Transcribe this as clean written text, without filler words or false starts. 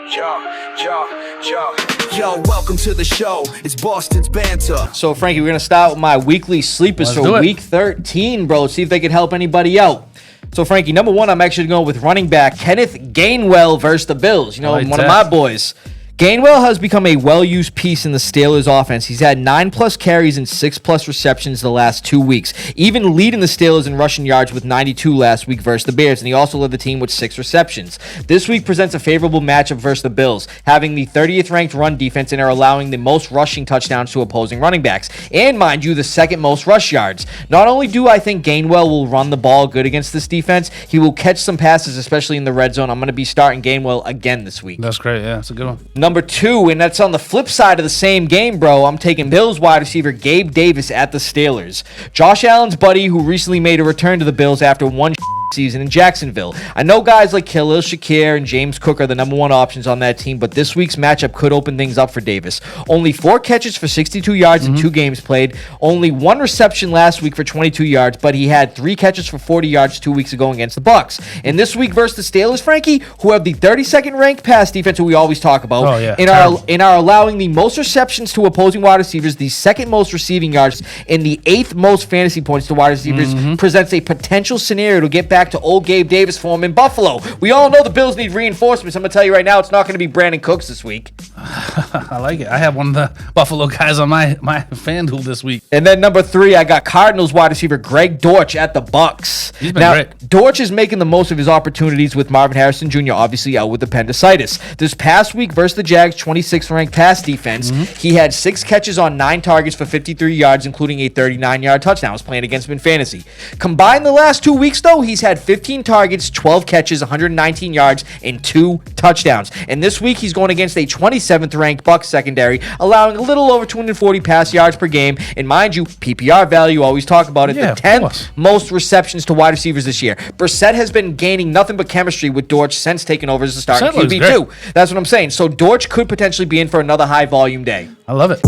Yo, welcome to the show. It's Boston's Banter. So, Frankie, we're going to start with my weekly sleepers Let's do for it. week 13, bro. See if they can help anybody out. So, Frankie, number one, I'm actually going with running back Kenneth Gainwell versus the Bills. You know, like one that. of my boys. Gainwell has become a well-used piece in the Steelers' offense. He's had 9+ carries and 6+ receptions the last 2 weeks, even leading the Steelers in rushing yards with 92 last week versus the Bears, and he also led the team with 6 receptions. This week presents a favorable matchup versus the Bills, having the 30th ranked run defense and are allowing the most rushing touchdowns to opposing running backs, and mind you, the second most rush yards. Not only do I think Gainwell will run the ball good against this defense, he will catch some passes, especially in the red zone. I'm going to be starting Gainwell again this week. That's great. Yeah, that's a good one. Number two, and that's on the flip side of the same game, bro. I'm taking Bills wide receiver Gabe Davis at the Steelers. Josh Allen's buddy, who recently made a return to the Bills after one season in Jacksonville. I know guys like Khalil Shakir and James Cook are the number one options on that team, but this week's matchup could open things up for Davis. Only 4 catches for 62 yards in 2 games played. Only 1 reception last week for 22 yards, but he had 3 catches for 40 yards 2 weeks ago against the Bucs. And this week versus the Steelers, Frankie, who have the 32nd ranked pass defense, who we always talk about, Oh, yeah. and are allowing the most receptions to opposing wide receivers, the 2nd most receiving yards, and the 8th most fantasy points to wide receivers, presents a potential scenario to get back to old Gabe Davis form in Buffalo. We all know the Bills need reinforcements. I'm going to tell you right now, it's not going to be Brandon Cooks this week. I like it. I have one of the Buffalo guys on my FanDuel this week. And then number 3, I got Cardinals wide receiver Greg Dortch at the Bucs. He's been now, great. Dortch is making the most of his opportunities with Marvin Harrison Jr. obviously out with appendicitis. This past week versus the Jags 26th ranked pass defense, he had 6 catches on 9 targets for 53 yards, including a 39-yard touchdown. I was playing against him in fantasy. Combined the last 2 weeks, though, he's had 15 targets, 12 catches, 119 yards, and 2 touchdowns. And this week, he's going against a 27th ranked Bucs secondary, allowing a little over 240 pass yards per game. And mind you, PPR value, always talk about it, Yeah, the of course. 10th most receptions to wide receivers this year. Brissett has been gaining nothing but chemistry with Dortch since taking over as the starting Brissett looks QB2. That's what I'm saying. So Dortch could potentially be in for another high volume day. I love it.